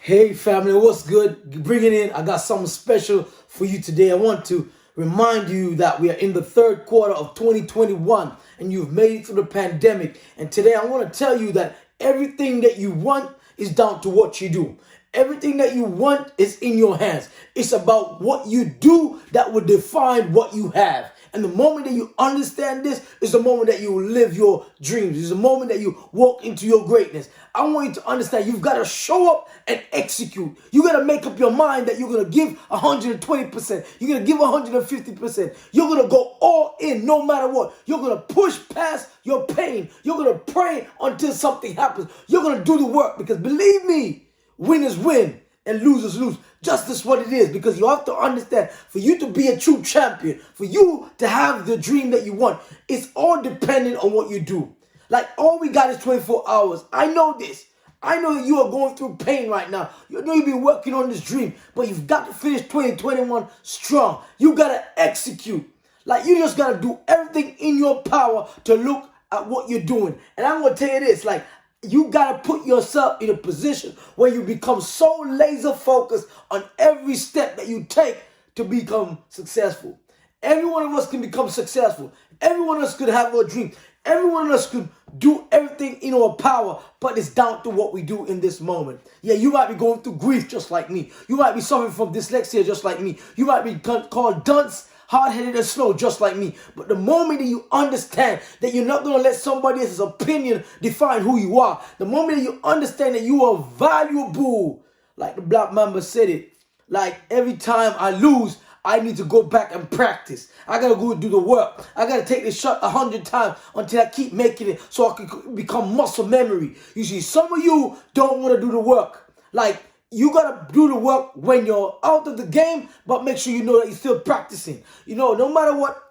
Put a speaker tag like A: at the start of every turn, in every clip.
A: Hey family, what's good? Bring it in. I got something special for you today. I want to remind you that we are in the third quarter of 2021 and you've made it through the pandemic. And today I want to tell you that everything that you want is down to what you do. Everything that you want is in your hands. It's about what you do that will define what you have. And the moment that you understand this is the moment that you live your dreams. It's the moment that you walk into your greatness. I want you to understand you've got to show up and execute. You got to make up your mind that you're going to give 120%. You're going to give 150%. You're going to go all in no matter what. You're going to push past your pain. You're going to pray until something happens. You're going to do the work because believe me, winners win and losers lose. Just as what it is, because you have to understand, for you to be a true champion, for you to have the dream that you want, it's all dependent on what you do. Like, all we got is 24 hours. I know this. I know that you are going through pain right now. You know you've been working on this dream, but you've got to finish 2021 strong. You got to execute. Like, you just got to do everything in your power to look at what you're doing. And I'm going to tell you this, like, you got to put yourself in a position where you become so laser focused on every step that you take to become successful. Every one of us can become successful. Every one of us could have a dream. Every one of us could do everything in our power, but it's down to what we do in this moment. Yeah, you might be going through grief just like me. You might be suffering from dyslexia just like me. You might be called dunce, hard-headed and slow, just like me. But the moment that you understand that you're not going to let somebody else's opinion define who you are, the moment that you understand that you are valuable, like the Black Mamba said it, like every time I lose, I need to go back and practice. I got to go do the work. I got to take the shot 100 times until I keep making it so I can become muscle memory. You see, some of you don't want to do the work. Like, you got to do the work when you're out of the game, but make sure you know that you're still practicing. You know, no matter what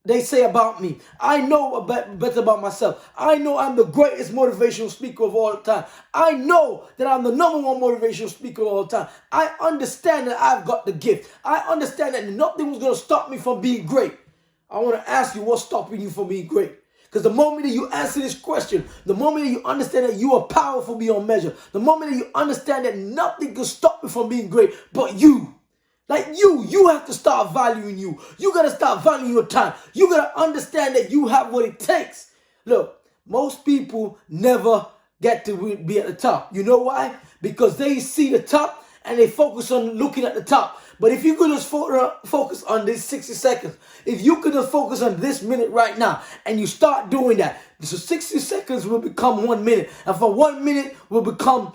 A: they say about me, I know better about myself. I know I'm the greatest motivational speaker of all time. I know that I'm the number one motivational speaker of all time. I understand that I've got the gift. I understand that nothing was going to stop me from being great. I want to ask you, what's stopping you from being great? Because the moment that you answer this question, the moment that you understand that you are powerful beyond measure, the moment that you understand that nothing can stop you from being great but you. Like you have to start valuing you. You got to start valuing your time. You got to understand that you have what it takes. Look, most people never get to be at the top. You know why? Because they see the top and they focus on looking at the top. But if you could just focus on this 60 seconds, if you could just focus on this minute right now, and you start doing that, so 60 seconds will become 1 minute, and from 1 minute will become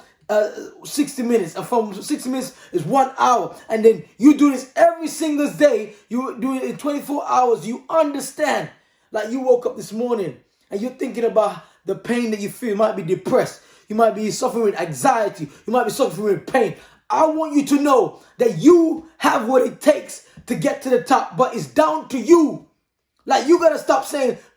A: 60 minutes, and from 60 minutes is 1 hour, and then you do this every single day. You do it in 24 hours. You understand, like you woke up this morning and you're thinking about the pain that you feel. You might be depressed. You might be suffering with anxiety. You might be suffering with pain. I want you to know that you have what it takes to get to the top, but it's down to you. Like, you got to stop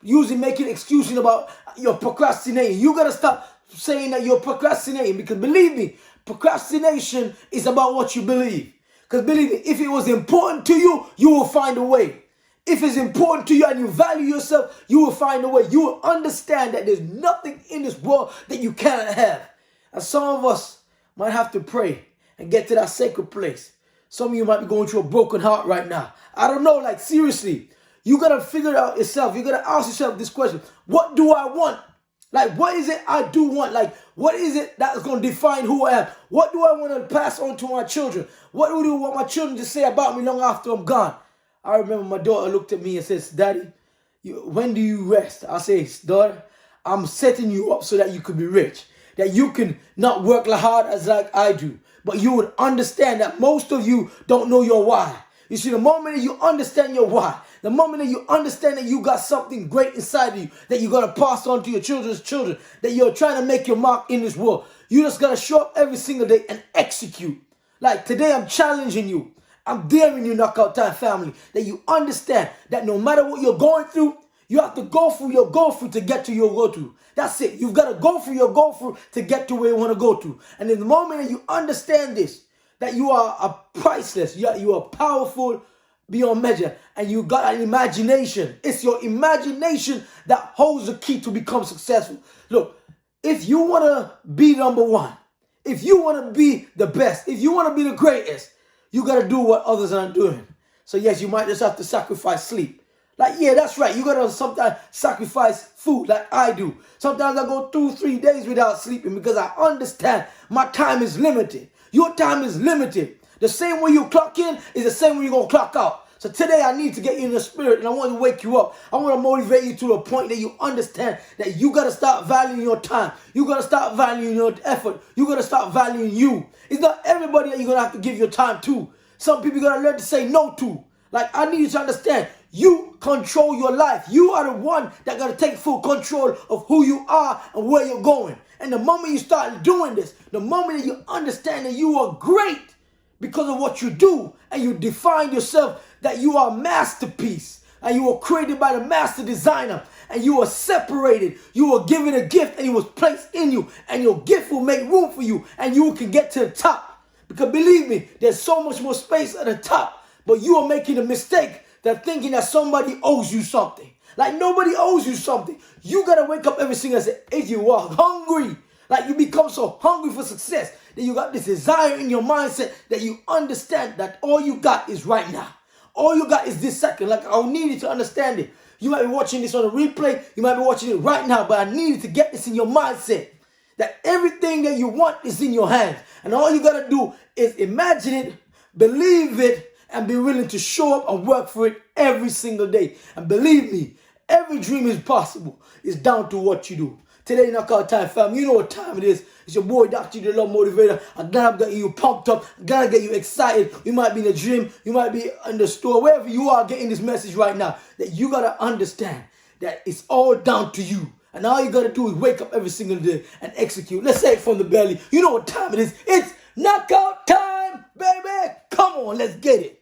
A: making excuses about your procrastinating. You got to stop saying that you're procrastinating, because believe me, procrastination is about what you believe. Because believe me, if it was important to you, you will find a way. If it's important to you and you value yourself, you will find a way. You will understand that there's nothing in this world that you cannot have. And some of us might have to pray and get to that sacred place. Some of you might be going through a broken heart right now. I don't know, like, seriously. You got to figure it out yourself. You got to ask yourself this question. What do I want? Like, what is it I do want? Like, what is it that's going to define who I am? What do I want to pass on to my children? What do I want my children to say about me long after I'm gone? I remember my daughter looked at me and says, Daddy, when do you rest? I say, daughter, I'm setting you up so that you could be rich. That you can not work as hard as like I do. But you would understand that most of you don't know your why. You see, the moment that you understand your why, the moment that you understand that you got something great inside of you, that you got to pass on to your children's children, that you're trying to make your mark in this world, you just got to show up every single day and execute. Like today, I'm challenging you. I'm daring you, Knockout Time family, that you understand that no matter what you're going through, you have to go through your go through to get to your go to. That's it. You've got to go through your go through to get to where you want to go to. And in the moment that you understand this, that you are a priceless, you are powerful beyond measure, and you got an imagination. It's your imagination that holds the key to become successful. Look, if you want to be number one, If you want to be the best, if you want to be the greatest, you got to do what others aren't doing. So yes, you might just have to sacrifice sleep. Like, yeah, that's right. You got to sometimes sacrifice food like I do. Sometimes I go 2-3 days without sleeping because I understand my time is limited. Your time is limited. The same way you clock in is the same way you're going to clock out. So today I need to get you in the spirit and I want to wake you up. I want to motivate you to the point that you understand that you got to start valuing your time. You got to start valuing your effort. You got to start valuing you. It's not everybody that you're going to have to give your time to. Some people you got to learn to say no to. Like, I need you to understand, you control your life. You are the one that got to take full control of who you are and where you're going. And the moment you start doing this, the moment that you understand that you are great because of what you do, and you define yourself that you are a masterpiece, and you were created by the master designer, and you are separated, you were given a gift, and it was placed in you, and your gift will make room for you, and you can get to the top. Because believe me, there's so much more space at the top, but you are making a mistake that thinking that somebody owes you something. Like, nobody owes you something. You got to wake up every single day. If you are hungry, like you become so hungry for success, that you got this desire in your mindset that you understand that all you got is right now. All you got is this second. Like, I need you to understand it. You might be watching this on a replay. You might be watching it right now, but I need you to get this in your mindset that everything that you want is in your hands. And all you got to do is imagine it, believe it, and be willing to show up and work for it every single day. And believe me, every dream is possible. It's down to what you do. Today, Knockout Time, fam. You know what time it is. It's your boy, Dr. The Love Motivator. I gotta get you pumped up. I gotta get you excited. You might be in the gym. You might be in the store. Wherever you are getting this message right now, that you gotta understand that it's all down to you. And all you gotta do is wake up every single day and execute. Let's say it from the belly. You know what time it is. It's knockout time, baby. Come on, let's get it.